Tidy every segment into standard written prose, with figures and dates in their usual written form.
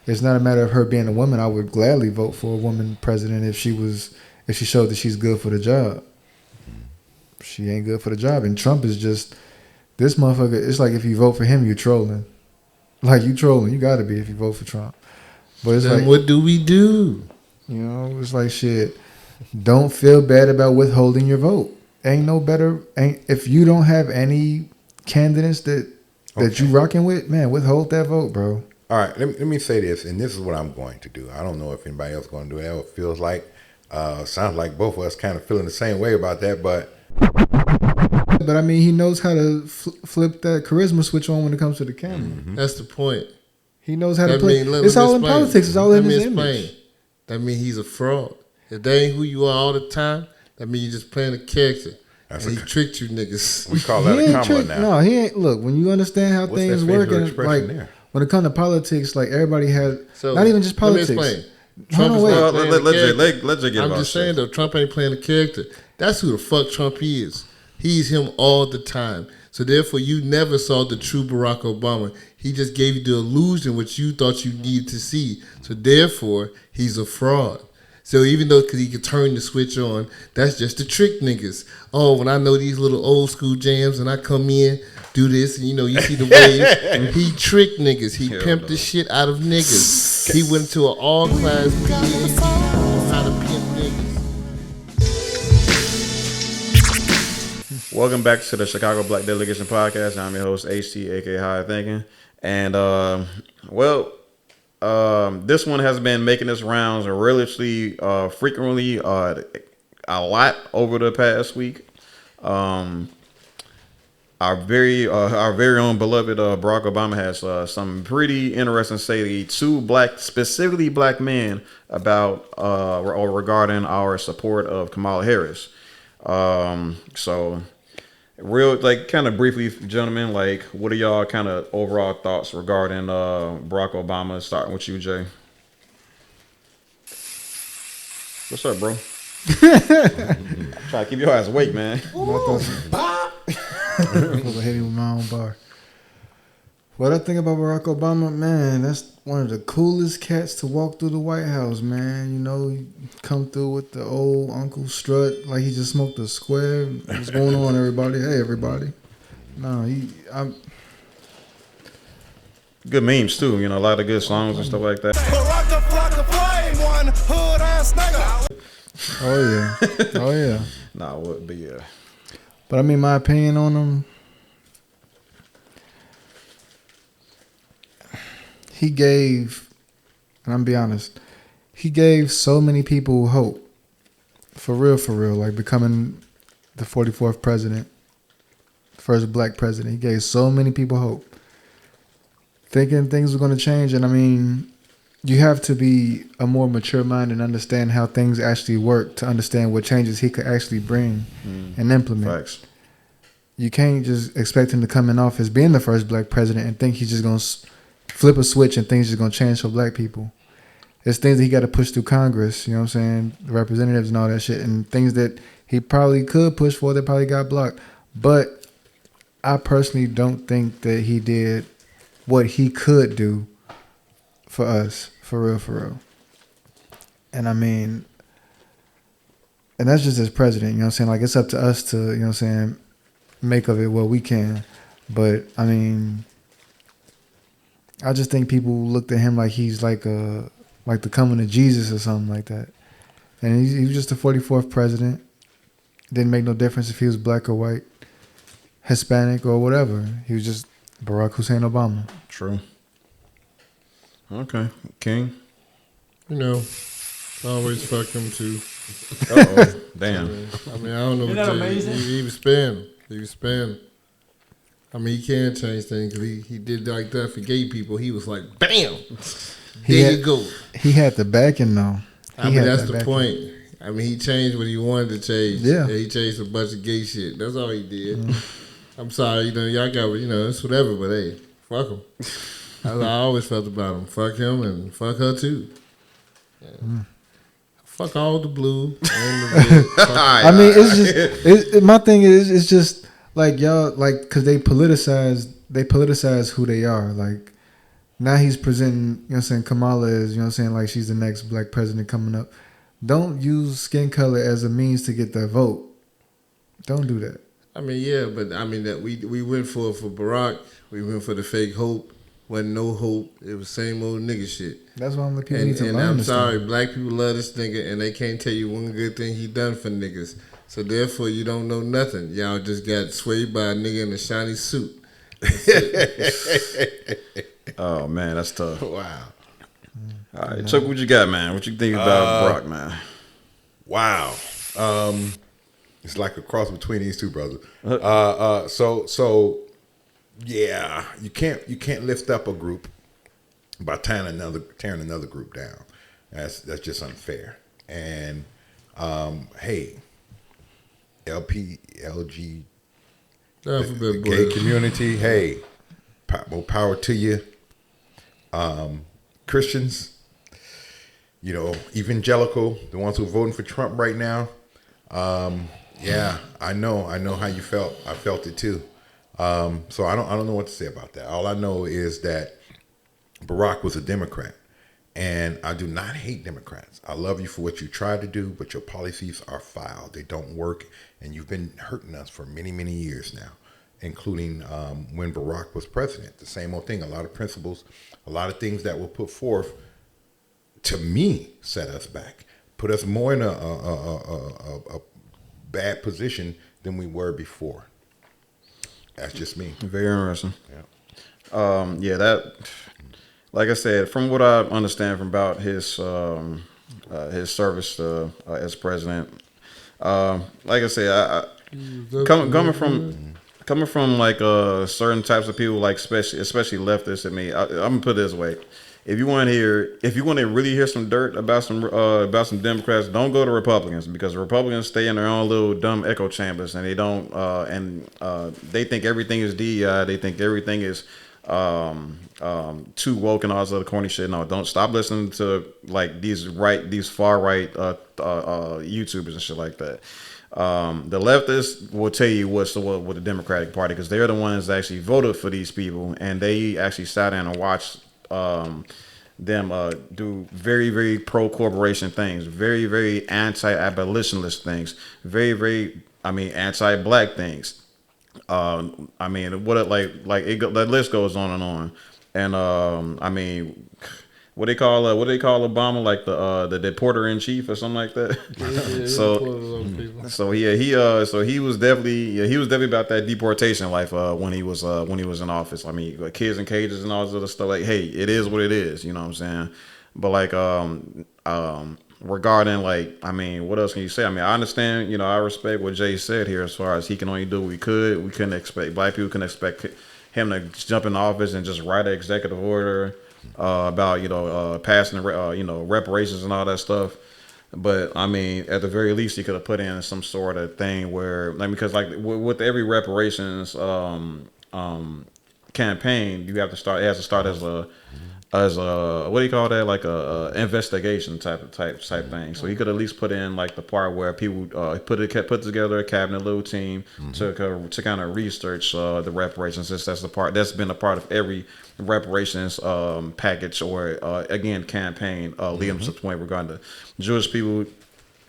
it's not a matter of her being a woman. I would gladly vote for a woman president if she showed that she's good for the job. She ain't good for the job. And Trump is just, this motherfucker, it's like if you vote for him, you trolling. Like, you trolling. You got to be if you vote for Trump. But it's then like, what do we do? You know, it's like, shit, don't feel bad about withholding your vote. If you don't have any candidates that you rocking with, man, withhold that vote, bro. All right, let me say this, and this is what I'm going to do. I don't know if anybody else is going to do that. It feels like, sounds like both of us kind of feeling the same way about that, but I mean, he knows how to flip that charisma switch on when it comes to the camera. Mm-hmm. That's the point. He knows how to play. It's all in politics. It's all in his image. That means he's a fraud. If that ain't who you are all the time, that means you're just playing a character. He tricked you niggas. We call that a Kamala now. No, he ain't. Look, when you understand how things work, and like there? When it comes to politics, like everybody has, not even just politics. Let me explain. Trump is not playing a character. Let's get I'm just saying though, Trump ain't playing a character. That's who the fuck Trump is. He's him all the time. So therefore, you never saw the true Barack Obama. He just gave you the illusion which you thought you needed to see. So therefore, he's a fraud. So even though, because he could turn the switch on, that's just to trick niggas. Oh, when I know these little old school jams and I come in, do this, and you see the waves. He tricked niggas. He pimped the shit out of niggas. He went to an all-class meeting on how to pimp niggas. Welcome back to the Chicago Black Delegation Podcast. I'm your host, HT, aka High Thinking. And, this one has been making its rounds relatively frequently, a lot over the past week. Our very own beloved Barack Obama has some pretty interesting say to specifically black men about or regarding our support of Kamala Harris. So real, like, kind of briefly, gentlemen, like, what are y'all kind of overall thoughts regarding Barack Obama? Starting with you, Jay. What's up, bro? Try to keep your eyes awake, man. I'm gonna hit him with my own bar. What I think about Barack Obama, man, that's one of the coolest cats to walk through the White House, man. You know, he come through with the old Uncle Strut like he just smoked a square. What's going on, everybody? Hey, everybody. No, good memes too, a lot of good songs and stuff like that. Oh yeah. Nah, would be But I mean, my opinion on him, he gave, and I'm be honest, he gave so many people hope. For real, like becoming the 44th president, first black president. He gave so many people hope, thinking things were going to change. And I mean, you have to be a more mature mind and understand how things actually work to understand what changes he could actually bring and implement. Facts. You can't just expect him to come in office being the first black president and think he's just going to flip a switch and things just going to change for black people. It's things that he got to push through Congress, you know what I'm saying, the representatives and all that shit, and things that he probably could push for that probably got blocked. But I personally don't think that he did what he could do for us, for real. And I mean, and that's just as president, you know what I'm saying? Like, it's up to us to, you know what I'm saying, make of it what we can. But I mean, I just think people looked at him like he's like the coming of Jesus or something like that. And he was just the 44th president. Didn't make no difference if he was black or white, Hispanic or whatever. He was just Barack Hussein Obama. True. Okay. King? Always fuck him too. Uh-oh. Damn. I mean, I don't know. Isn't that amazing? He was spamming. I mean, he can change things because he did like that for gay people. He was like, bam, you go. He had the backing though. I mean, that's the point. I mean, he changed what he wanted to change. Yeah. He changed a bunch of gay shit. That's all he did. I'm sorry, y'all got, it's whatever, but hey, fuck him. I always felt about him. Fuck him and fuck her too. Yeah. Fuck all the blue and the red. I mean, it's just my thing is it's just like y'all, like, because they politicize who they are. Like, now he's presenting, you know what I'm saying, Kamala as, you know what I'm saying, like she's the next black president coming up. Don't use skin color as a means to get that vote. Don't do that. I mean, yeah, but I mean that we went for Barack. We went for the fake hope. Wasn't no hope. It was same old nigga shit. That's why I'm like, people need to And learn I'm this sorry, stuff. black people love this nigga, and they can't tell you one good thing he done for niggas. So therefore, you don't know nothing. Y'all just got swayed by a nigga in a shiny suit. Oh man, that's tough. Wow. All right, Chuck, what you got, man? What you think about Brock, man? Wow. It's like a cross between these two brothers. So yeah, you can't lift up a group by tearing another group down. That's just unfair. And hey, LG Alphabet the boy. gay community, hey, more power to you. Christians, you know, evangelical, the ones who are voting for Trump right now. Yeah, I know how you felt. I felt it too. So I don't know what to say about that. All I know is that Barack was a Democrat, and I do not hate Democrats. I love you for what you tried to do, but your policies are foul. They don't work, and you've been hurting us for many, many years now, including when Barack was president. The same old thing. A lot of principles, a lot of things that were put forth, to me, set us back, put us more in a bad position than we were before. That's just me. Very interesting. Yeah. Yeah, that, like I said, from what I understand from about his service as president, like I said, coming from like certain types of people, like especially leftists. I mean, I'm gonna put it this way: if you want to really hear some dirt about some Democrats, don't go to Republicans, because the Republicans stay in their own little dumb echo chambers, and they don't they think everything is DEI. They think everything is too woke and all this other corny shit. No, don't stop listening to like these far right YouTubers and shit like that. The leftists will tell you what's with the Democratic Party, because they're the ones that actually voted for these people, and they actually sat down and watched them do very, very pro-corporation things, very, very anti-abolitionist things, very, very, anti-black things. The list goes on and on. And what they call Obama, like the deporter in chief or something like that. So he was definitely about that deportation life when he was in office. I mean, like kids in cages and all this other stuff. Like, hey, it is what it is. You know what I'm saying? But like regarding like, what else can you say? I understand. I respect what Jay said here as far as he can only do what we could. We couldn't expect black people couldn't expect him to jump in office and just write an executive order about passing reparations and all that stuff. But at the very least, he could have put in some sort of thing where, like, because like with every reparations campaign, it has to start as a what do you call that, like a investigation type thing. So he could at least put in like the part where people put together a cabinet little team to kind of research the reparations, since that's been a part of every reparations package or again campaign leading up to the point regarding the Jewish people,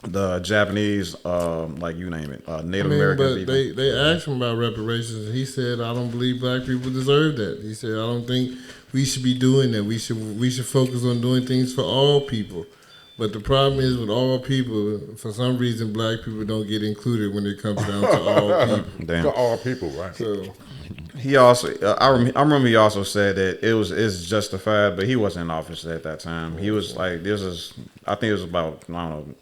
the Japanese, like you name it, Native American people. They asked him about reparations, and he said, "I don't believe black people deserve that." He said, "I don't think we should be doing that. We should focus on doing things for all people." But the problem is with all people, for some reason, black people don't get included when it comes down to all people. Damn. To all people, right? So he also, I remember he also said that it's justified, but he wasn't in office at that time. He was like, I think it was about, I don't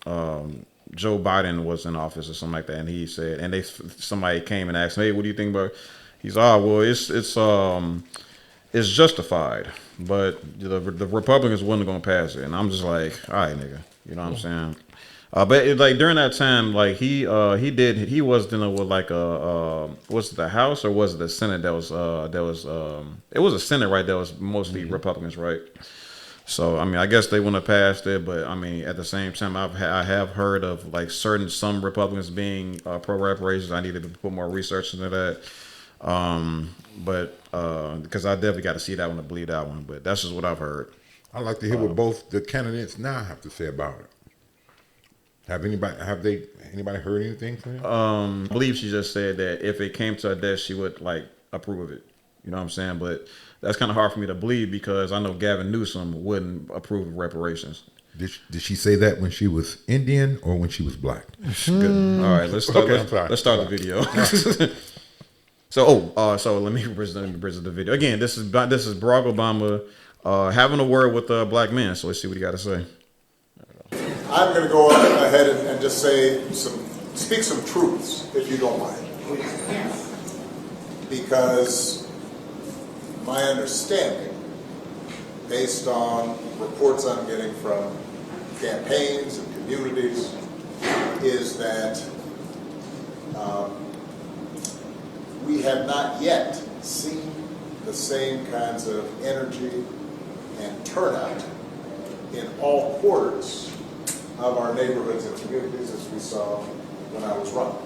know, Joe Biden was in office or something like that, and he said, and somebody came and asked him, "Hey, what do you think about?" He's, well, it's justified, but the Republicans wasn't gonna pass it, and I'm just like, all right, nigga, you know what I'm saying? But like during that time, like he was dealing with like was it the House or was it the Senate it was a Senate, right? That was mostly Republicans, right? So I guess they wouldn't have passed it, but at the same time, I have heard of like some Republicans being pro reparations. I needed to put more research into that. But because I definitely got to see that one to believe that one. But that's just what I've heard. I'd like to hear what both the candidates now have to say about it. Have anybody heard anything from him? I believe she just said that if it came to her desk, she would like approve of it. You know what I'm saying? But that's kind of hard for me to believe because I know Gavin Newsom wouldn't approve of reparations. Did she say that when she was Indian or when she was black? Good. All right, let's start. Okay, let's start the video. So let me present the video again. This is Barack Obama having a word with a black man. So let's see what he got to say. I'm going to go ahead and just speak some truths, if you don't mind. Because my understanding, based on reports I'm getting from campaigns and communities, is that we have not yet seen the same kinds of energy and turnout in all quarters of our neighborhoods and communities as we saw when I was running.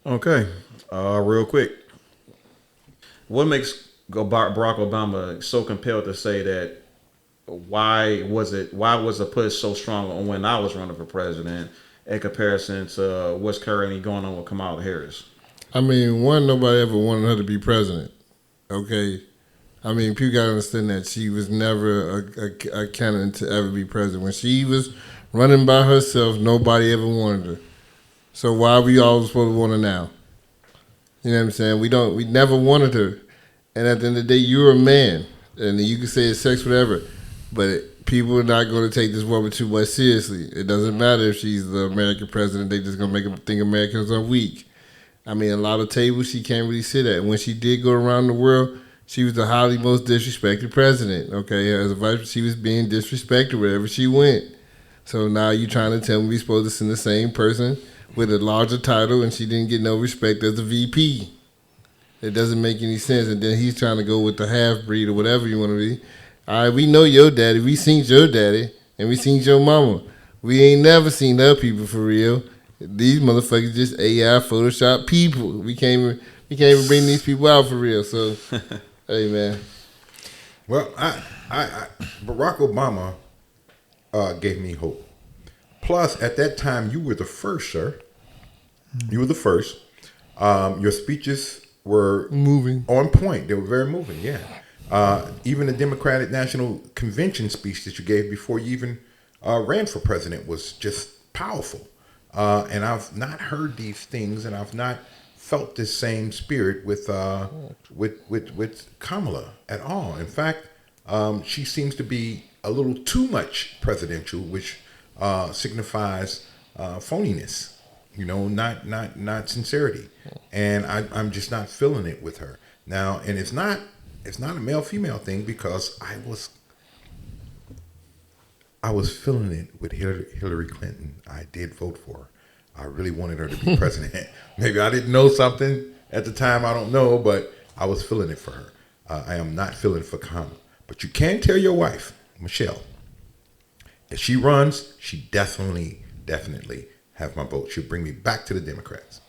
Okay, real quick. What makes Barack Obama so compelled to say that? Why was the push so strong on when I was running for president in comparison to what's currently going on with Kamala Harris? I mean, nobody ever wanted her to be president. Okay, I mean, people gotta understand that she was never a candidate to ever be president. When she was running by herself, nobody ever wanted her. So why are we all supposed to want her now? You know what I'm saying? We never wanted her. And at the end of the day, you're a man, and you can say it's sex, whatever, but people are not going to take this woman too much seriously. It doesn't matter if she's the American president; they just gonna make them think Americans are weak. I mean, a lot of tables she can't really sit at. And when she did go around the world, she was the highly most disrespected president. Okay, as a vice, she was being disrespected wherever she went. So now you trying to tell me we're supposed to send the same person with a larger title, and she didn't get no respect as a VP. It doesn't make any sense. And then he's trying to go with the half breed or whatever you want to be. All right, we know your daddy. We seen your daddy, and we seen your mama. We ain't never seen her people for real. These motherfuckers just AI Photoshop people. We can't even bring these people out for real. So, hey man. Well, Barack Obama gave me hope. Plus, at that time, you were the first, sir. You were the first. Your speeches were moving, on point. They were very moving. Yeah. Even the Democratic National Convention speech that you gave before you even ran for president was just powerful. And I've not heard these things, and I've not felt this same spirit with Kamala at all. In fact, she seems to be a little too much presidential, which signifies phoniness. You know, not sincerity, and I'm just not feeling it with her now. And it's not a male female thing because I was feeling it with Hillary Clinton. I did vote for her. I really wanted her to be president. Maybe I didn't know something at the time. I don't know, but I was feeling it for her. I am not feeling for Kamala. But you can tell your wife, Michelle, if she runs, she definitely have my vote. She'll bring me back to the Democrats.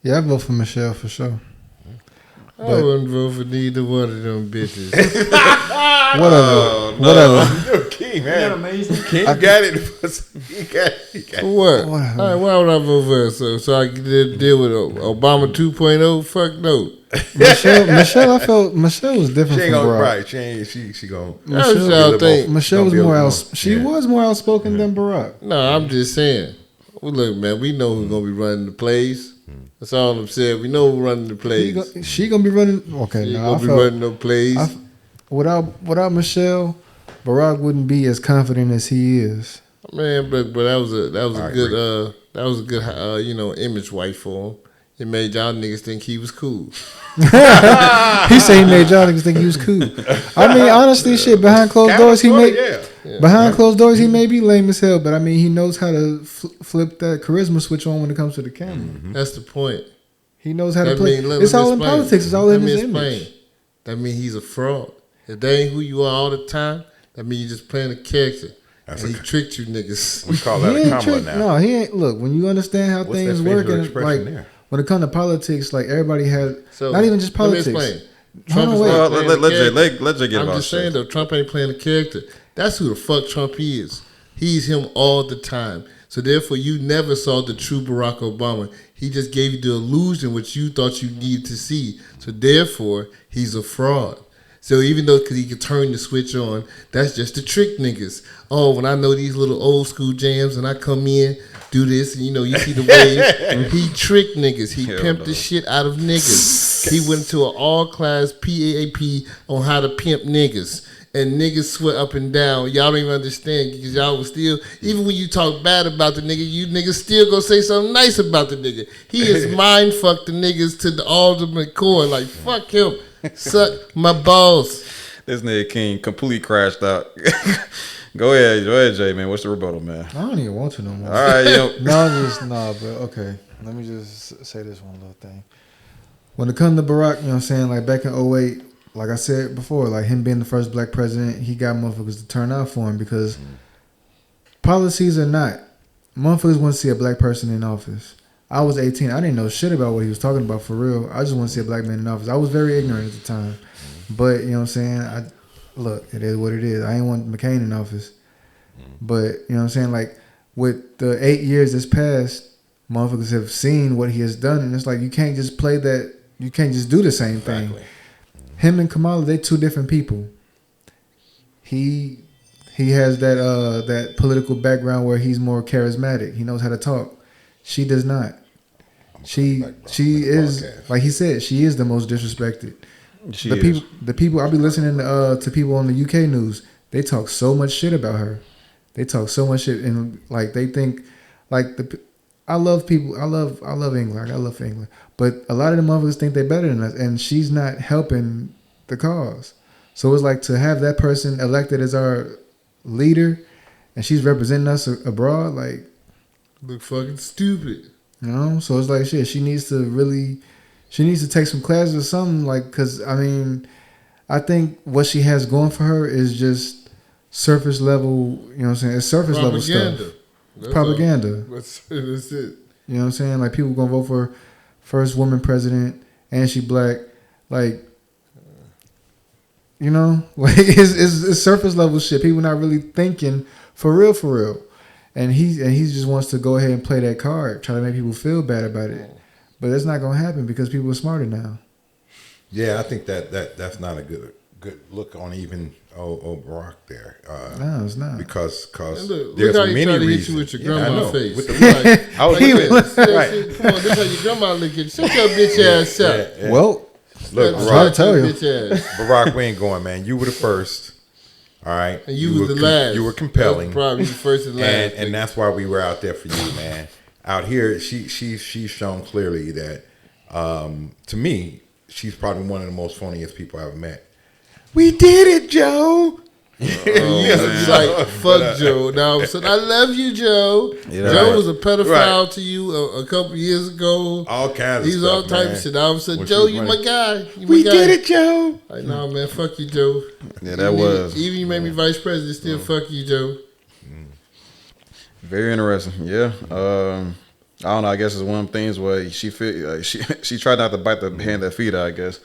Yeah, I vote for Michelle for sure. I wouldn't vote for neither one of them bitches. Whatever. King, man. Amazing. King got it. He got For what? All right, why would I vote for her? So I can deal with Obama 2.0? Fuck no. Michelle, I felt Michelle was different she ain't from gonna, Barack. Right, she gonna. Michelle was more outspoken than Barack. No, I'm just saying. Well, look, man, we know who's gonna be running the plays. That's all I'm saying. We know who's running the plays. She gonna be running. Okay, she gonna be running the plays. Without Michelle, Barack wouldn't be as confident as he is. Man, but that was a good image wipe for him. It made y'all niggas think he was cool. He said he made y'all niggas think he was cool. I mean, honestly, shit, behind closed doors, he closed doors, he may be lame as hell, but I mean, he knows how to flip that charisma switch on when it comes to the camera. Mm-hmm. That's the point. He knows how to play. It's all in politics. It's all in his image. That means he's a fraud. If that ain't who you are all the time, that means you're just playing a character. He tricked you niggas. We call that a Kamala now. No, he ain't. Look, when you understand how things work, and like when it comes to politics, like everybody has, So, not even just politics. Let me explain. Hold on, is wait. not Well, playing the character. let's just get I'm about just saying shit. though, Trump ain't playing the character. That's who the fuck Trump is. He's him all the time. So therefore, you never saw the true Barack Obama. He just gave you the illusion which you thought you needed to see. So therefore, he's a fraud. So even though, because he can turn the switch on, that's just to trick niggas. Oh, when I know these little old school jams and I come in, do this, and you see the waves. He tricked niggas. He pimped the shit out of niggas. He went to an all-class PAAP on how to pimp niggas. And niggas sweat up and down. Y'all don't even understand because y'all was still, even when you talk bad about the nigga, you niggas still go say something nice about the nigga. He is mind fucked the niggas to the ultimate core. Like, fuck him. Suck my balls. This nigga King completely crashed out. Go ahead, Jay, man. What's the rebuttal, man? I don't even want to no more. All right, But okay. Let me just say this one little thing. When it comes to Barack, you know what I'm saying, like back in 2008, like I said before, like him being the first black president, he got motherfuckers to turn out for him because policies are not. Motherfuckers want to see a black person in office. I was 18. I didn't know shit about what he was talking about for real. I just want to see a black man in office. I was very ignorant at the time. But, you know what I'm saying? Look, it is what it is. I ain't want McCain in office. But, you know what I'm saying? Like, with the 8 years that's passed, motherfuckers have seen what he has done. And it's like, you can't just play that. You can't just do the same thing. Him and Kamala, they two different people. He has that political background where he's more charismatic. He knows how to talk. She does not. She is, like he said, she is the most disrespected. The people I be listening to people on the UK news. They talk so much shit about her. They talk so much shit, and like they think, like I love people. I love England. I love England, but a lot of the motherfuckers think they're better than us, and she's not helping the cause. So it's like to have that person elected as our leader, and she's representing us abroad, like. Look fucking stupid. You know, so it's like shit. She needs to take some classes or something, like, because I mean, I think what she has going for her is just surface level. You know what I'm saying? It's surface level stuff. That's propaganda. That's it. You know what I'm saying? Like people gonna vote for first woman president, and she black. Like, you know, like it's surface level shit. People not really thinking for real. And he just wants to go ahead and play that card, try to make people feel bad about it. But that's not gonna happen because people are smarter now. Yeah, I think that's not a good look on even Barack there. No, it's not. Because look there's how you many try to reasons. hit you with your grandma face. With the, I was right. Come on, this how your grandma look at you. Shut your bitch ass up. Yeah. Well, Look, I'll tell you. Barack, we ain't going, man. You were the first. All right, And you was the last. You were compelling. Probably the first and last. and that's why we were out there for you, man. Out here, she's shown clearly that, to me, she's probably one of the most funniest people I've ever met. We did it, Joe. It's like, fuck Joe. Now, so I love you, Joe. Yeah, Joe right. was a pedophile to you a couple years ago. All kinds of He's stuff, all type man. of shit. All of a sudden, When Joe, she you was my running. guy. You We my guy. did it, Joe. Like, nah, man, fuck you, Joe. Yeah, that was. Even you made me vice president, still fuck you, Joe. Very interesting. Yeah. I don't know. I guess it's one of them things where she tried not to bite the hand that feed her, I guess.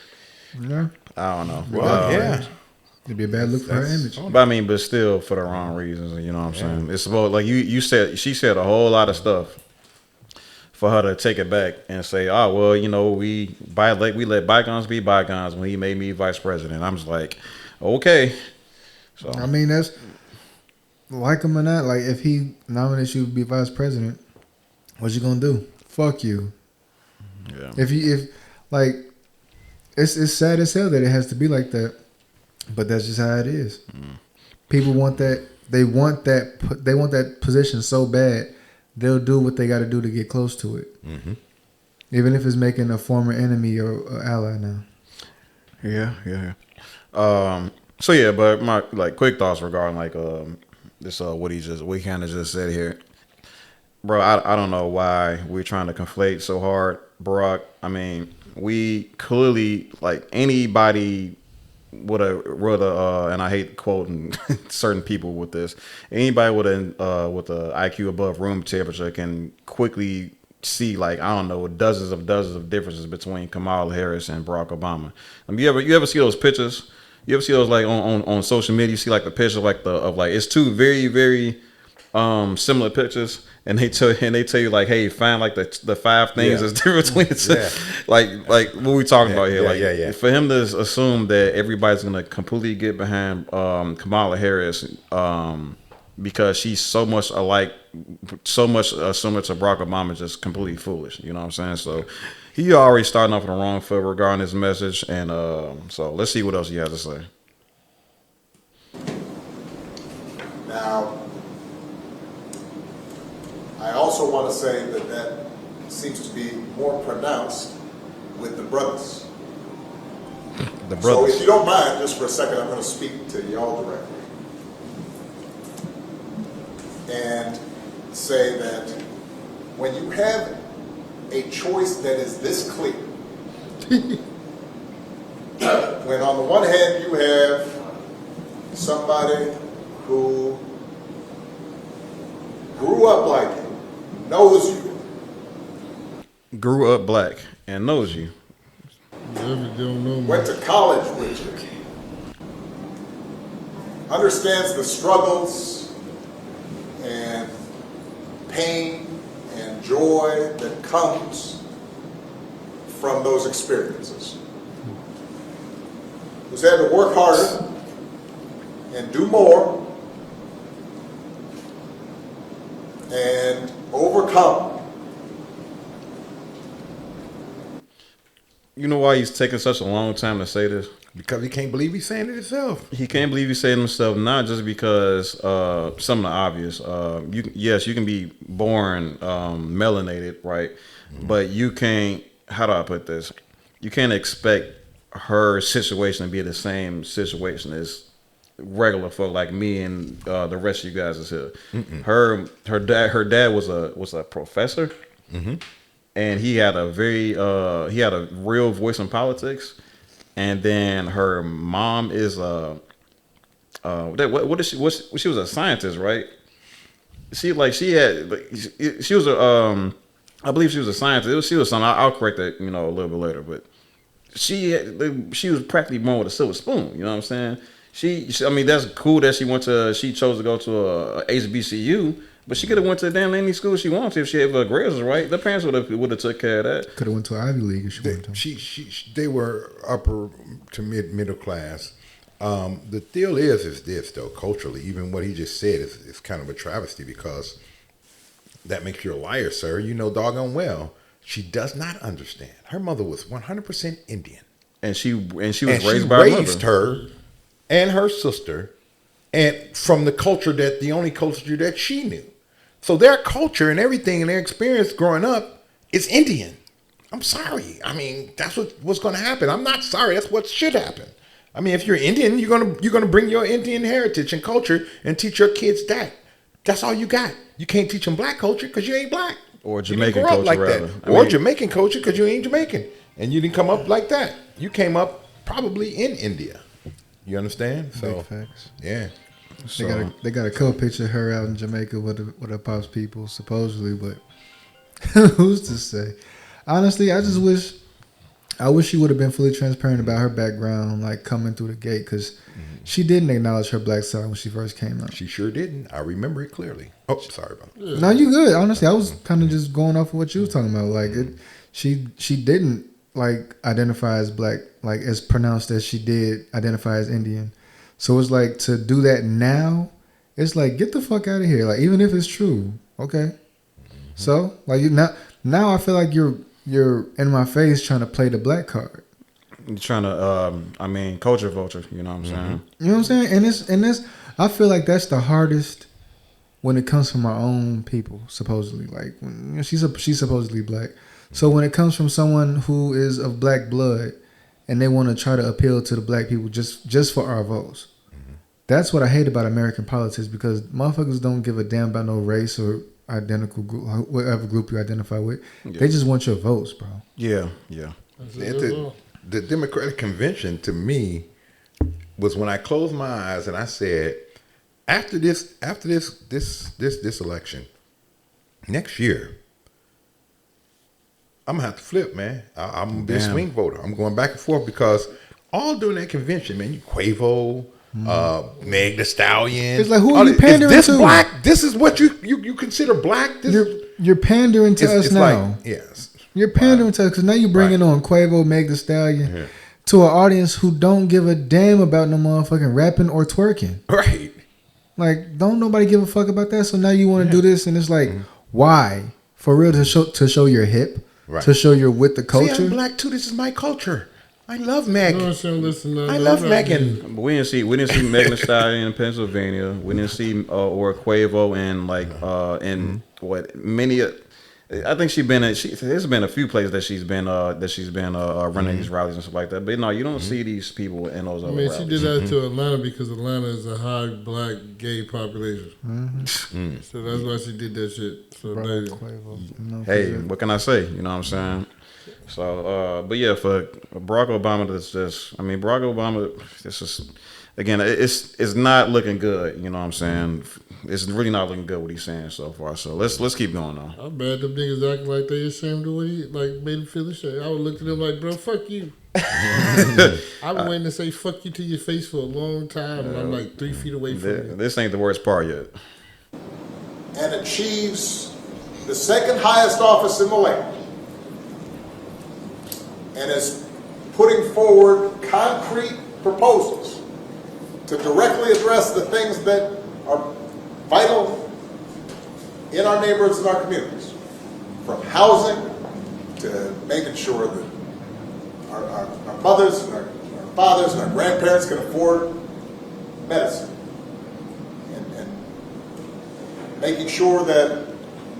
Yeah, I don't know. Well, yeah. it'd be a bad look for her image. But I mean, but still for the wrong reasons. You know what I'm saying? It's about, like you said, she said a whole lot of stuff for her to take it back and say, oh, well, you know, we let bygones be bygones when he made me vice president. I'm just like, okay. So I mean, that's like him or not. Like if he nominates you to be vice president, what you gonna do? Fuck you. yeah. If like, it's sad as hell that it has to be like that, but that's just how it is. People want that. They want that position so bad, they'll do what they got to do to get close to it, even if it's making a former enemy or ally now. Yeah. So yeah, but my quick thoughts regarding this what he kind of just said here, bro. I don't know why we're trying to conflate so hard, Barack. I mean, we clearly, like, anybody with a and I hate quoting certain people with this. Anybody with a IQ above room temperature can quickly see like I don't know dozens of differences between Kamala Harris and Barack Obama. You ever see those pictures? You ever see those like on social media? You see like the picture like of it's two very very similar pictures, and they tell you like, hey, find like the 5 things that's different between the two. Like what we talking about here. For him to assume that everybody's gonna completely get behind Kamala Harris because she's so much alike, so much similar to Barack Obama, is just completely foolish. You know what I'm saying? So he already starting off on the wrong foot regarding his message, and so let's see what else he has to say. Now, I also want to say that seems to be more pronounced with the brothers. The brothers. So if you don't mind, just for a second, I'm going to speak to y'all directly and say that when you have a choice that is this clear, when on the one hand you have somebody who grew up like you, knows you. Grew up black and knows you. Went to college with you. Understands the struggles and pain and joy that comes from those experiences. Who's had to work harder and do more and overcome. You know why he's taking such a long time to say this? Because he can't believe he's saying it himself. He can't believe he's saying it himself, not just because some of the obvious. You can be born melanated, right? Mm-hmm. But you can't, how do I put this? You can't expect her situation to be the same situation as regular folk like me and the rest of you guys is here. Mm-mm. Her dad was a professor, mm-hmm. and he had a real voice in politics. And then her mom is she was a scientist, right? I believe she was a scientist. She was something. I'll correct that, a little bit later. But she was practically born with a silver spoon. You know what I'm saying? That's cool that she chose to go to a HBCU, but she could have went to damn any school she wanted if she had her grades right. The parents would have took care of that. Could have went to Ivy League if she wanted to. They were upper to middle class. The deal is this though, culturally, even what he just said is kind of a travesty, because that makes you a liar, sir. You know doggone well she does not understand. Her mother was 100% Indian, and she was raised by her and her sister, and from the only culture that she knew. So their culture and everything and their experience growing up is Indian. I'm sorry. That's what's going to happen. I'm not sorry. That's what should happen. If you're Indian, you're gonna bring your Indian heritage and culture and teach your kids that. That's all you got. You can't teach them black culture because you ain't black. Or Jamaican culture, like rather. Or Jamaican culture because you ain't Jamaican. And you didn't come up like that. You came up probably in India. You understand? So, big facts. Yeah. They got a cool picture of her out in Jamaica with her pops people, supposedly, but who's to say? Honestly, I wish she would have been fully transparent about her background, like coming through the gate, because she didn't acknowledge her black side when she first came out. She sure didn't. I remember it clearly. Oh, sorry about that. No, you good. Honestly, I was kind of just going off of what you was talking about. Like she didn't like identify as black, like as pronounced as she did identify as Indian. So it's like, to do that now, it's like, get the fuck out of here. Like, even if it's true, okay. Mm-hmm. So like now I feel like you're in my face trying to play the black card. You're trying to, culture vulture. You know what I'm saying? You know what I'm saying? And this, I feel like that's the hardest when it comes from our own people, supposedly. Like, when, she's supposedly black. So when it comes from someone who is of black blood and they want to try to appeal to the black people just for our votes. That's what I hate about American politics, because motherfuckers don't give a damn about no race or identical group, whatever group you identify with. Yeah. They just want your votes, bro. Yeah. The Democratic Convention, to me, was when I closed my eyes and I said, after this election, next year, I'm gonna have to flip, man. I'm gonna be a swing voter. I'm going back and forth because all during that convention, man, you Quavo, Meg Thee Stallion. It's like, who are you pandering is this to? black? This is what you consider black? You're pandering to us now. Like, yes. You're pandering to us because now you're bringing on Quavo, Meg Thee Stallion to an audience who don't give a damn about no motherfucking rapping or twerking. Right. Like, don't nobody give a fuck about that. So now you want to do this, and it's like, why? For real, to show you're hip, to show you're with the culture. See, I'm black too. This is my culture. I love Meg. No, I love Megan. We didn't see Meg Thee Stallion in Pennsylvania. We didn't see or Quavo and what many. I think there's been a few places that she's been running these rallies and stuff like that. But no, you don't see these people in those other rallies. She did that to Atlanta because Atlanta is a high black gay population. So that's why she did that shit. So hey, what can I say? You know what I'm saying? So, but yeah, for Barack Obama, Barack Obama, this is, again, it's not looking good. You know what I'm saying? It's really not looking good what he's saying so far. So let's keep going on. I bet them niggas acting like they ashamed of what he made him feel ashamed. I would look at them like, bro, fuck you. I've been waiting to say fuck you to your face for a long time, and I'm like 3 feet away from you. This ain't the worst part yet. And achieves the second highest office in the land, and is putting forward concrete proposals to directly address the things that are vital in our neighborhoods and our communities, from housing to making sure that our mothers and our fathers and our grandparents can afford medicine, and making sure that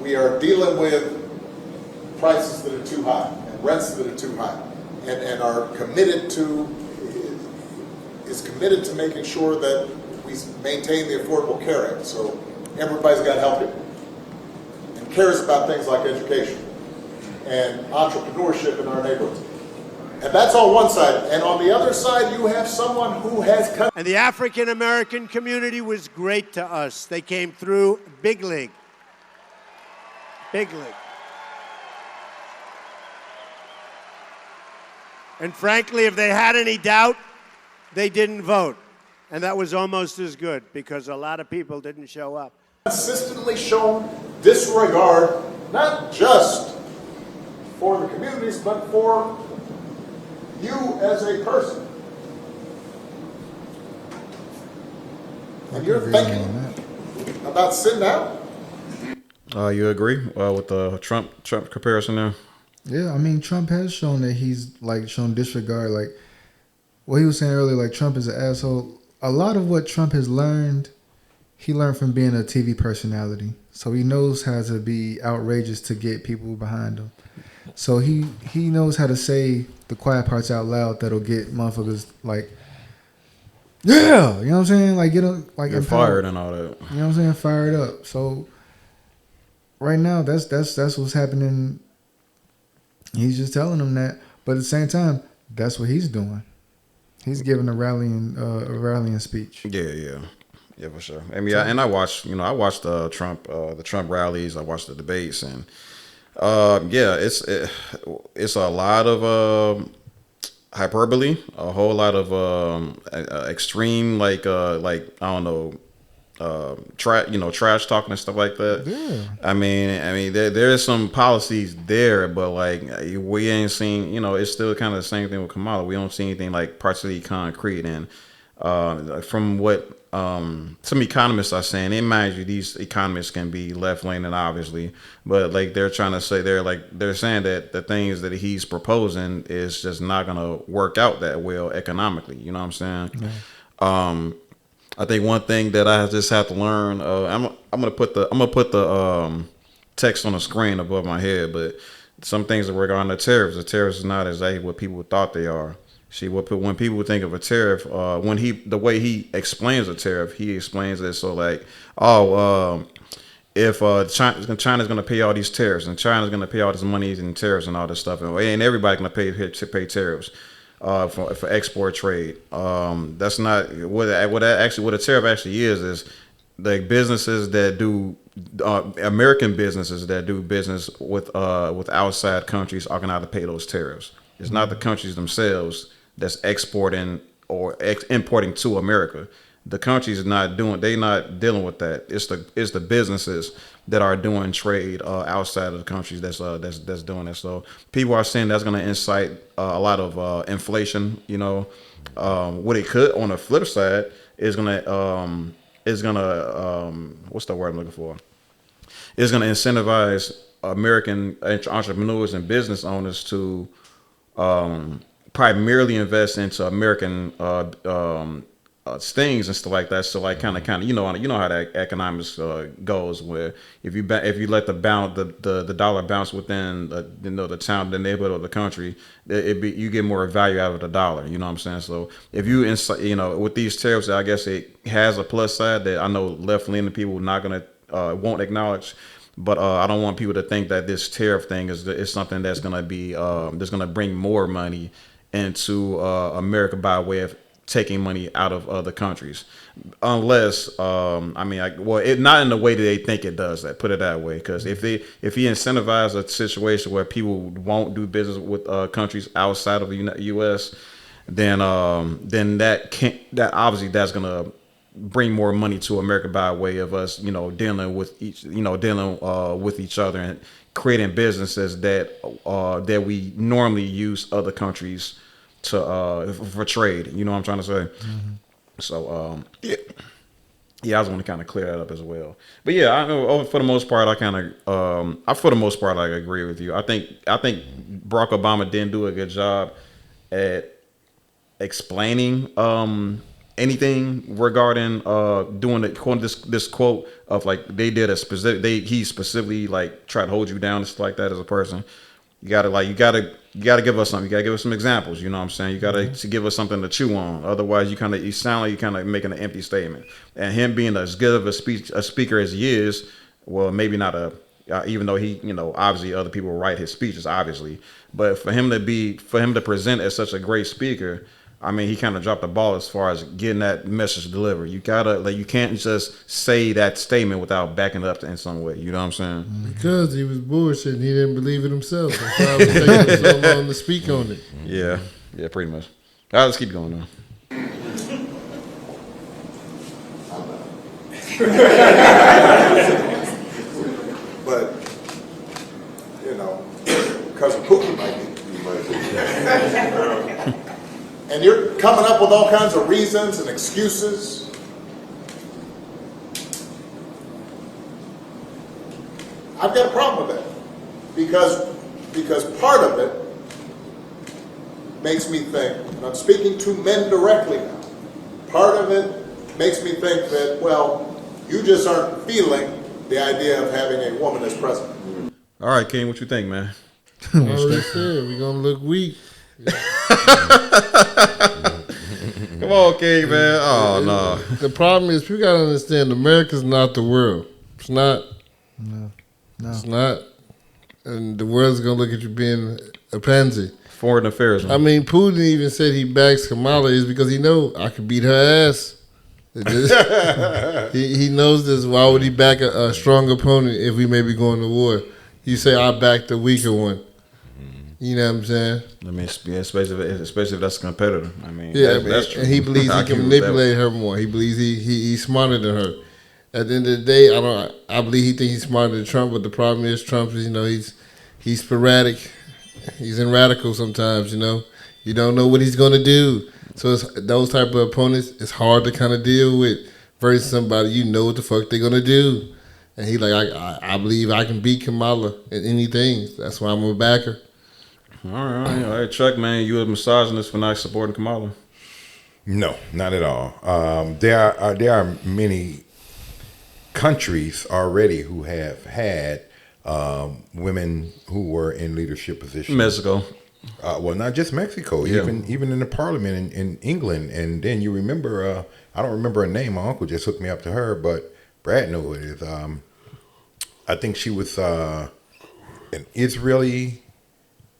we are dealing with prices that are too high and rents that are too high, and are committed to making sure that we maintain the Affordable Care Act, so everybody's got health care, and cares about things like education and entrepreneurship in our neighborhoods. And that's on one side. And on the other side, you have someone who has come. And the African American community was great to us. They came through big league. Big league. And frankly, if they had any doubt, they didn't vote. And that was almost as good because a lot of people didn't show up. Consistently shown disregard, not just for the communities, but for you as a person. And you're thinking about sitting down? You agree with the Trump comparison there? Yeah, I mean, Trump has shown that he's shown disregard. Like what he was saying earlier, like Trump is an asshole. A lot of what Trump has learned, he learned from being a TV personality. So he knows how to be outrageous to get people behind him. So he knows how to say the quiet parts out loud that'll get motherfuckers yeah, you know what I'm saying? Like get them You're fired and all that. You know what I'm saying? Fired up. So right now, that's what's happening. He's just telling them that, but at the same time, that's what he's doing. He's giving a rallying speech. Yeah, for sure. I mean, I watched the Trump rallies. I watched the debates, and it's a lot of hyperbole, a whole lot of extreme I don't know. Trash talking and stuff like that. Yeah. I mean, there's some policies there, but we ain't seen. It's still kind of the same thing with Kamala. We don't see anything partially concrete. And from what some economists are saying, and mind you, these economists can be left leaning, obviously, but they're trying to say they're saying that the things that he's proposing is just not gonna work out that well economically. You know what I'm saying? Yeah. I think one thing that I just have to learn. I'm gonna put the text on the screen above my head, but some things that regarding the tariffs. The tariffs is not exactly what people thought they are. See, when people think of a tariff, the way he explains a tariff, he explains it so if China's going to pay all these tariffs, and China's going to pay all this money in tariffs and all this stuff, and everybody's going to pay tariffs for export trade. That's not what a tariff actually is the businesses that do American businesses that do business with outside countries are gonna have to pay those tariffs. It's not the countries themselves that's exporting or importing to America. The countries are not dealing with that. It's the businesses that are doing trade outside of the countries that's doing it. So people are saying that's going to incite a lot of inflation. You know, what it could on the flip side is going to what's the word I'm looking for? It's going to incentivize American entrepreneurs and business owners to primarily invest into American things and stuff like that. So like kind of you know how that economics goes, where if you let the dollar bounce within the town, the neighborhood, or the country, you get more value out of the dollar. You know what I'm saying? So if you with these tariffs, I guess it has a plus side that I know left leaning people won't acknowledge. But I don't want people to think that this tariff thing is something that's gonna bring more money into America by way of taking money out of other countries, unless not in the way that they think it does that. Put it that way, because if he incentivizes a situation where people won't do business with countries outside of the U.S., then that obviously that's gonna bring more money to America by way of us, dealing with each other and creating businesses that we normally use other countries for trade. You know what I'm trying to say? Mm-hmm. So I just want to kind of clear that up as well. But yeah, I know for the most part, I agree with you. I think Barack Obama didn't do a good job at explaining anything regarding doing this quote of like they did a specific. He specifically like tried to hold you down and stuff like that as a person. You gotta give us something. You gotta give us some examples. You know what I'm saying? You gotta to give us something to chew on. Otherwise, you sound like you're kind of making an empty statement. And him being as good of a speaker as he is, well, maybe not even though he, obviously other people write his speeches, obviously. But for him to present as such a great speaker, I mean, he kind of dropped the ball as far as getting that message delivered. You can't just say that statement without backing it up in some way. You know what I'm saying? Because he was bullshit and he didn't believe it himself. That's why I was taking so long to speak on it. Yeah, pretty much. All right, let's keep going on. But, Cousin Pookie might be. And you're coming up with all kinds of reasons and excuses. I've got a problem with that. Because part of it makes me think, and I'm speaking to men directly now, part of it makes me think that, well, you just aren't feeling the idea of having a woman as president. All right, King, what you think, man? I already said we're going to look weak. Come on, King, man. Oh, no. The problem is people got to understand America's not the world. It's not. No. It's not. And the world's going to look at you being a pansy. Foreign affairs, man. I mean, Putin even said he backs Kamala is because he know I could beat her ass. He knows this. Why would he back a strong opponent if we may be going to war? You say I back the weaker one. You know what I'm saying? I mean, especially if that's a competitor. I mean, yeah, that's true. And he believes he can manipulate her more. He believes he's smarter than her. At the end of the day, I believe he thinks he's smarter than Trump. But the problem is, Trump is he's sporadic. He's in radical sometimes. You don't know what he's gonna do. So it's, those type of opponents, it's hard to kind of deal with versus somebody you know what the fuck they're gonna do. And he like I believe I can beat Kamala in anything. That's why I'm a backer. All right, Chuck, man, you a misogynist for not supporting Kamala? No, not at all. There are many countries already who have had women who were in leadership positions. Mexico. Well, not just Mexico, Yeah. even in the parliament in England. And then you remember, I don't remember her name. My uncle just hooked me up to her, but Brad knew who it is. I think she was an Israeli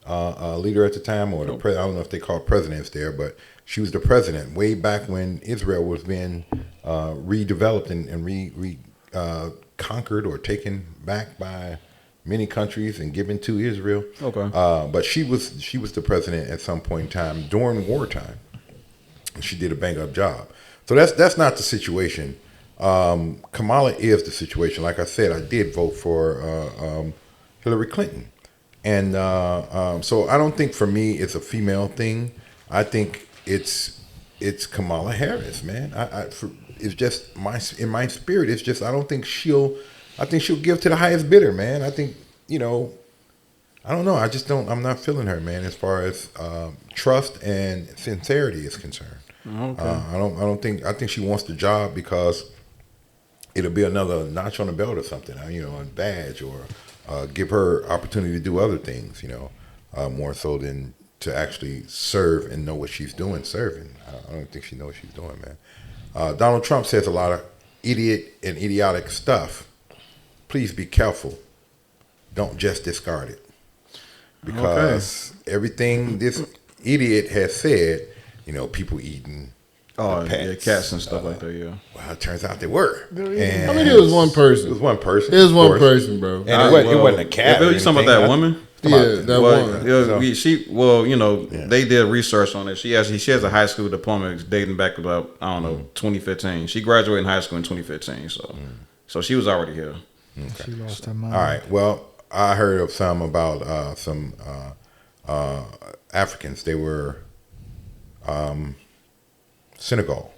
leader at the time, or I don't know if they call presidents there, but She was the president way back when Israel was being redeveloped and conquered or taken back by many countries and given to Israel. Okay. But she was the president at some point in time during wartime. And she did a bang up job. So that's not the situation. Kamala is the situation. Like I said, I did vote for Hillary Clinton. And so I don't think for me it's a female thing. I think it's Kamala Harris, man. It's just in my spirit. It's just I think she'll give to the highest bidder, man. I think I don't know. I'm not feeling her, man, as far as trust and sincerity is concerned. Okay. I think she wants the job because it'll be another notch on the belt or something, a badge or give her opportunity to do other things, more so than to actually serve and know what she's doing serving. I don't think she knows what she's doing, man. Donald Trump says a lot of idiot and idiotic stuff. Please be careful. Don't just discard it. Because everything this idiot has said, people eating pets, cats and stuff like that, yeah. Well, it turns out they were. And I mean, it was one person. It was one person. It was one person, bro. And it wasn't a cat. If you talking about that woman? That woman. They did research on it. She has a high school diploma dating back about 2015. She graduated in high school in 2015, so she was already here. Okay. She lost her mind. All right. Well, I heard of some about some Africans. They were from Senegal,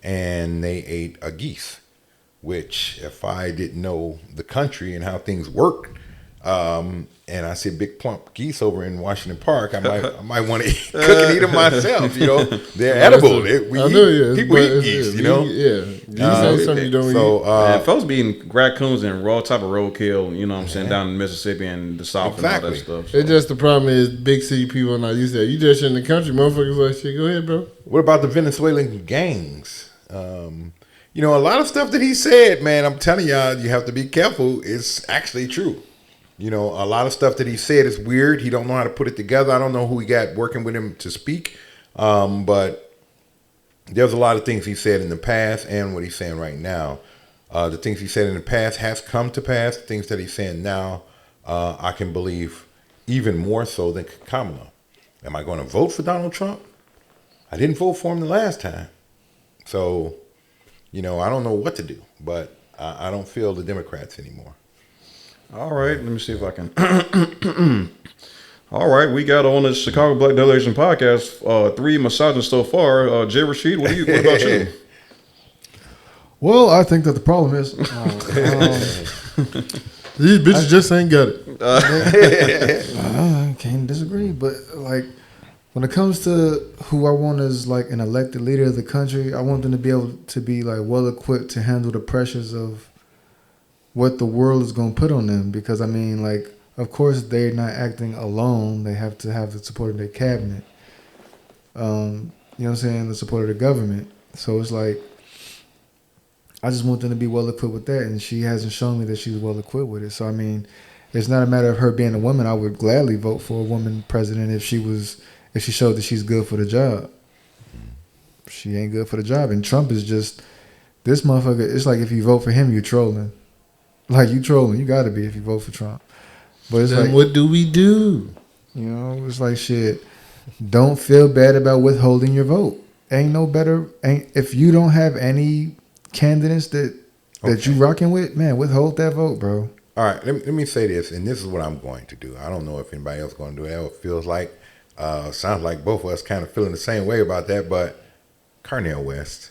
and they ate a geese. Which, if I didn't know the country and how things worked, and I see big plump geese over in Washington Park, I might want to cook and eat them myself. They're edible. People eat geese. Geese ain't something you don't eat. And folks be eating raccoons and raw type of roadkill. I'm saying, down in Mississippi and the South and all that stuff. So. It's just the problem is big city people are not used to that. You just in the country, motherfuckers like shit. Go ahead, bro. What about the Venezuelan gangs? A lot of stuff that he said, man, I'm telling y'all, you have to be careful. It's actually true. A lot of stuff that he said is weird. He don't know how to put it together. I don't know who he got working with him to speak. But there's a lot of things he said in the past and what he's saying right now. The things he said in the past has come to pass. The things that he's saying now, I can believe even more so than Kamala. Am I going to vote for Donald Trump? I didn't vote for him the last time. So, I don't know what to do. But I don't feel the Democrats anymore. All right, let me see if I can. All right, we got on the Chicago Black Delegation Podcast 3 misogynists so far. Jay Rashid, what about you? Well, I think that the problem is these bitches just ain't got it. I can't disagree, but when it comes to who I want as an elected leader of the country, I want them to be able to be well equipped to handle the pressures of what the world is going to put on them, because of course they're not acting alone. They have to have the support of their cabinet. You know what I'm saying? The support of the government. So it's I just want them to be well equipped with that, and she hasn't shown me that she's well equipped with it. So it's not a matter of her being a woman. I would gladly vote for a woman president if she showed that she's good for the job. She ain't good for the job, and Trump is just this motherfucker. It's if you vote for him, you're trolling. You trolling. You got to be if you vote for Trump. But it's then what do we do? It's shit. Don't feel bad about withholding your vote. Ain't no better. If you don't have any candidates that you rocking with, man, withhold that vote, bro. All right. Let me say this, and this is what I'm going to do. I don't know if anybody else is going to do that. It feels sounds like both of us kind of feeling the same way about that. But Cornel West,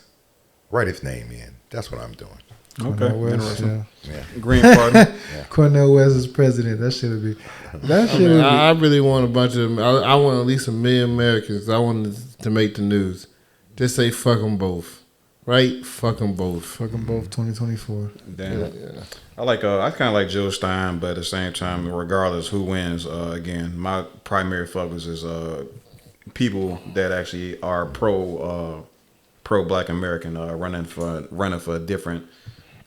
write his name in. That's what I'm doing. Okay, interesting. Yeah. Green Party. Cornel West is president. That should be. I really want a bunch of. I want at least 1 million Americans. I want to make the news. Just say fuck them both, right? Fuck them both. Fuck them both. 2024. Damn. Yeah. I kind of like Jill Stein, but at the same time, regardless who wins, again, my primary focus is people that actually are pro Black American, running for different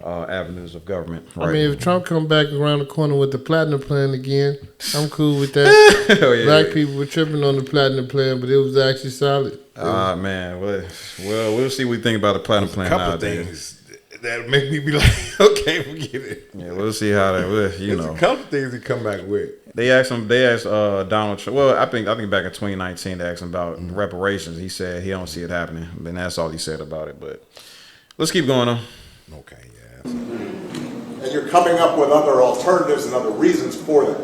avenues of government. Right? I mean, if Trump come back around the corner with the platinum plan again, I'm cool with that. Yeah. Black people were tripping on the platinum plan, but it was actually solid. Man, well, we'll see what we think about the platinum plan. A couple things that make me be like, okay, forget it. Yeah, we'll see how that. There's a couple things to come back with. They asked Donald Trump. Well, I think back in 2019 they asked him about reparations. He said he don't see it happening. And that's all he said about it. But let's keep going on. Okay, yeah. And you're coming up with other alternatives and other reasons for that.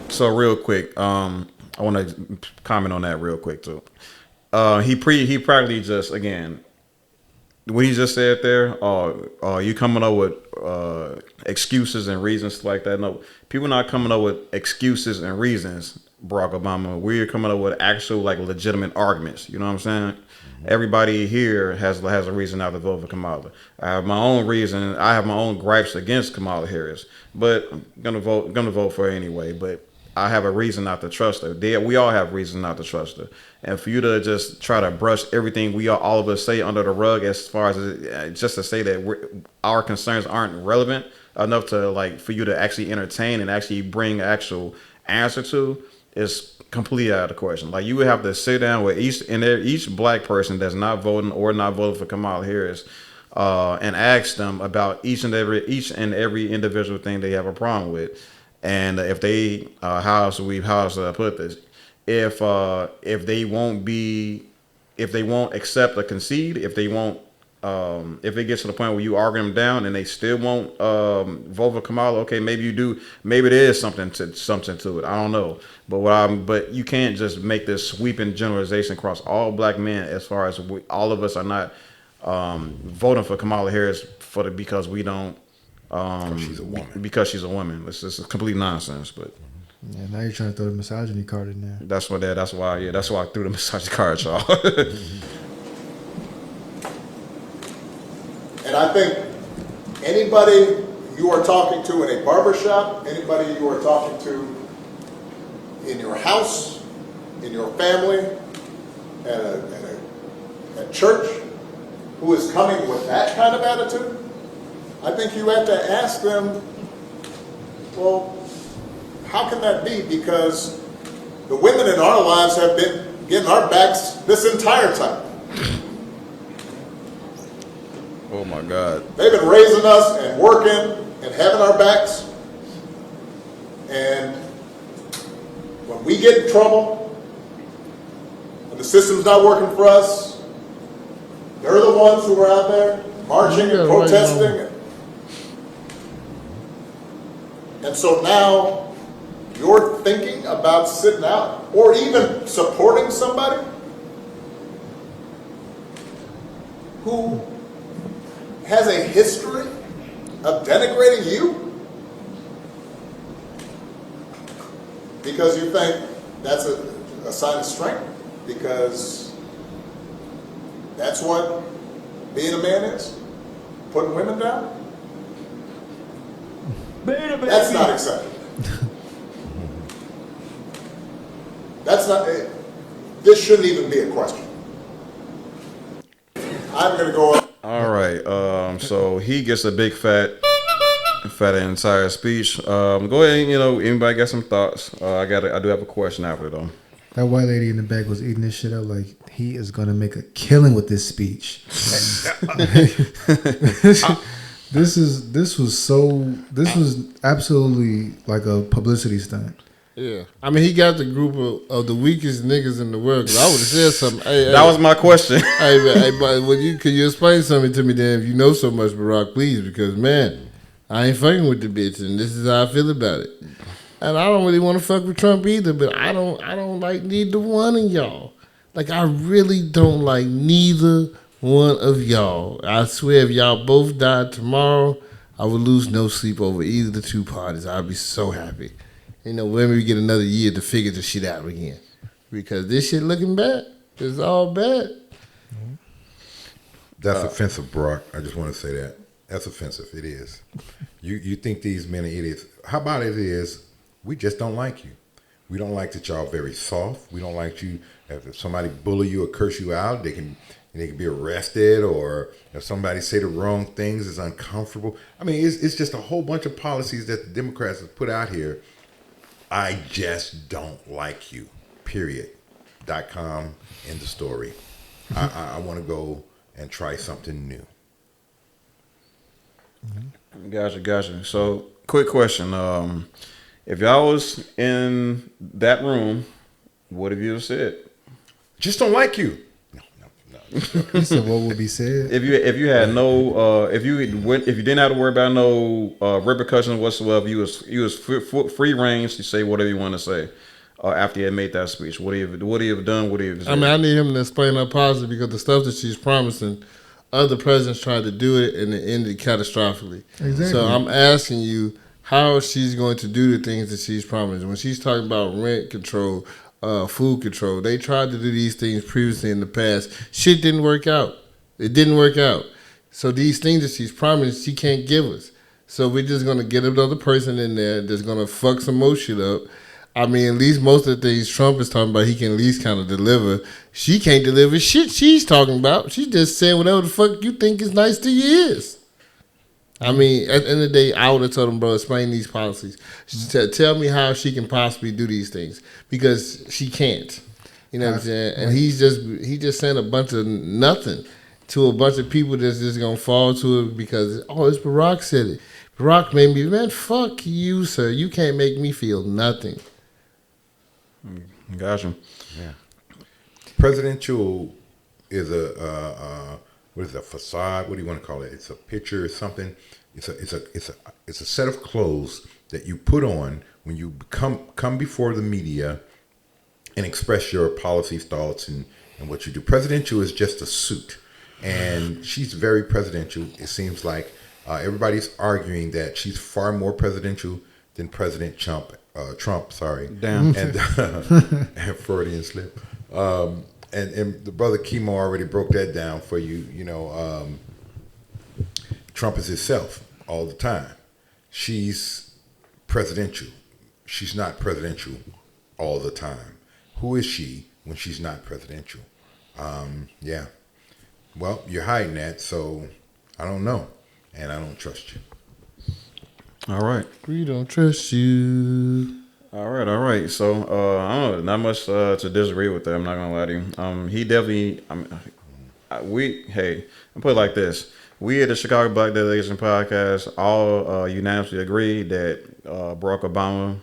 So real quick, I want to comment on that real quick too. He practically just, again, what he just said there, you coming up with excuses and reasons like that. No, people not coming up with excuses and reasons, Barack Obama. We're coming up with actual, like, legitimate arguments. You know what I'm saying? Mm-hmm. Everybody here has a reason not to vote for Kamala. I have my own reason. I have my own gripes against Kamala Harris, but I'm gonna vote for her anyway. But I have a reason not to trust her. We all have reason not to trust her. And for you to just try to brush everything all of us say under the rug, as far as just to say that our concerns aren't relevant enough to, like, for you to actually entertain and actually bring actual answer to, is completely out of the question. Like, you would have to sit down with each black person that's not voting or not voting for Kamala Harris, and ask them about each and every individual thing they have a problem with. And if they, how should I put this? If they won't accept or concede, if it gets to the point where you argue them down and they still won't vote for Kamala, okay, maybe you do. Maybe there is something to it. I don't know. But you can't just make this sweeping generalization across all black men, as far as all of us are not voting for Kamala Harris because we don't. Because she's a woman. This is complete nonsense. But yeah, now you're trying to throw the misogyny card in there. That's why I threw the misogyny card, y'all. And I think anybody you are talking to in a barbershop, anybody you are talking to in your house, in your family, at church, who is coming with that kind of attitude, I think you have to ask them, well, how can that be? Because the women in our lives have been getting our backs this entire time. Oh my God. They've been raising us and working and having our backs. And when we get in trouble, when the system's not working for us, they're the ones who are out there marching and protesting. And so now you're thinking about sitting out or even supporting somebody who has a history of denigrating you because you think that's a sign of strength, because that's what being a man is, putting women down. That's not acceptable. This shouldn't even be a question. I'm going to go up. All right. So he gets a big fat entire speech. Go ahead. Anybody got some thoughts? I do have a question after though. That white lady in the back was eating this shit up like he is going to make a killing with this speech. This was absolutely like a publicity stunt. Yeah, I mean, he got the group of the weakest niggas in the world. Cause I would have said something. That was my question. But could you explain something to me then? If you know so much, Barack, please, because man, I ain't fucking with the bitch, and this is how I feel about it. And I don't really want to fuck with Trump either, but I don't like neither one of y'all. Like, I really don't like neither one of y'all. I swear, if y'all both died tomorrow, I would lose no sleep over either of the two parties. I'd be so happy. When we get another year to figure the shit out again. Because this shit looking bad. It's all bad. That's offensive, Barack. I just want to say that. That's offensive. It is. You think these men are idiots. How about it is, we just don't like you. We don't like that y'all very soft. We don't like you. If somebody bully you or curse you out, they can, and they can be arrested, or if somebody say the wrong things, it's uncomfortable. I mean, it's just a whole bunch of policies that the Democrats have put out here. I just don't like you. Period. .com. End the story. I want to go and try something new. Gotcha. So, quick question. If y'all was in that room, what have you said? Just don't like you. No. You said what would be said? If you had no if you didn't have to worry about no repercussions whatsoever, you was free range to say whatever you want to say after you had made that speech. What do you have done? What do you have said? I mean, I need him to explain her policy, because the stuff that she's promising, other presidents tried to do it and it ended catastrophically. Exactly. So I'm asking you how she's going to do the things that she's promised. When she's talking about rent control, food control, they tried to do these things previously in the past. Shit didn't work out. It didn't work out. So these things that she's promised, she can't give us. So we're just going to get another person in there that's going to fuck some more shit up. I mean, at least most of the things Trump is talking about, he can at least kind of deliver. She can't deliver shit she's talking about. She's just saying whatever the fuck you think is nice to you is. I mean, at the end of the day, I would have told him, bro, explain these policies. Tell me how she can possibly do these things, because she can't. You know what I'm saying? And he just saying a bunch of nothing to a bunch of people that's just going to fall to it because, it's Barack said it. Barack made me, man, fuck you, sir. You can't make me feel nothing. Gotcha. Yeah. Presidential is a what is it, a facade? What do you want to call it? It's a picture or something. It's a set of clothes that you put on when you come before the media and express your policies, thoughts, and what you do. Presidential is just a suit, and she's very presidential. It seems like everybody's arguing that she's far more presidential than President Trump. Damn. And Freudian slip. And the brother Kimo already broke that down for you. You know, Trump is himself all the time. She's presidential. She's not presidential all the time. Who is she when she's not presidential? Yeah. Well, you're hiding that, so I don't know, and I don't trust you. All right. We don't trust you. All right. So I don't know, not much to disagree with that. I'm not gonna lie to you. He definitely. I'll put it like this: we at the Chicago Black Delegation Podcast all unanimously agree that Barack Obama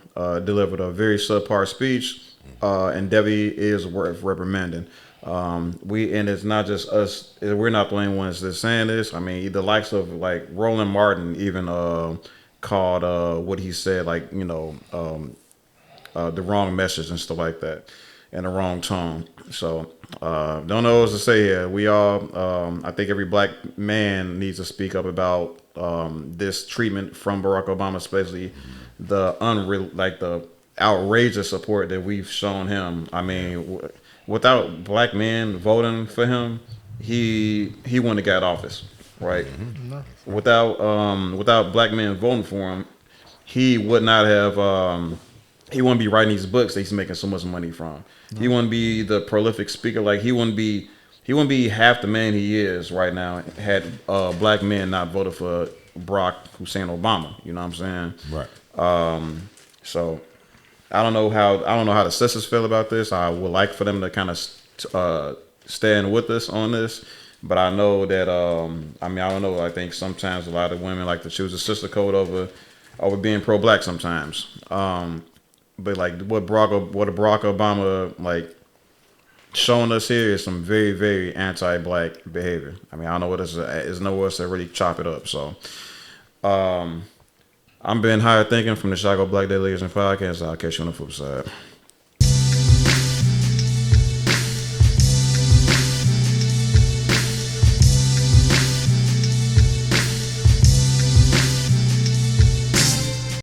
delivered a very subpar speech, and Debbie is worth reprimanding. And it's not just us. We're not the only ones that's saying this. I mean, the likes of like Roland Martin even called what he said the wrong message and stuff like that, and the wrong tone. So don't know what to say here. We all, I think every black man needs to speak up about this treatment from Barack Obama, especially the the outrageous support that we've shown him. I mean, without black men voting for him, he wouldn't have got office, right? Mm-hmm. Without black men voting for him, he would not have. He wouldn't be writing these books that he's making so much money from. No. He wouldn't be the prolific speaker. Like he wouldn't be half the man he is right now had black men not voted for Barack Hussein Obama. You know what I'm saying? Right. So I don't know how the sisters feel about this. I would like for them to kind of stand with us on this. But I know that I don't know. I think sometimes a lot of women like to choose a sister code over being pro-black sometimes. But like what Barack Obama like showing us here is some very, very anti-black behavior. I mean, I don't know what there's nowhere else to really chop it up. So I'm Ben Higher Thinking from the Chicago Black Delegation Podcast. I'll catch you on the flip side.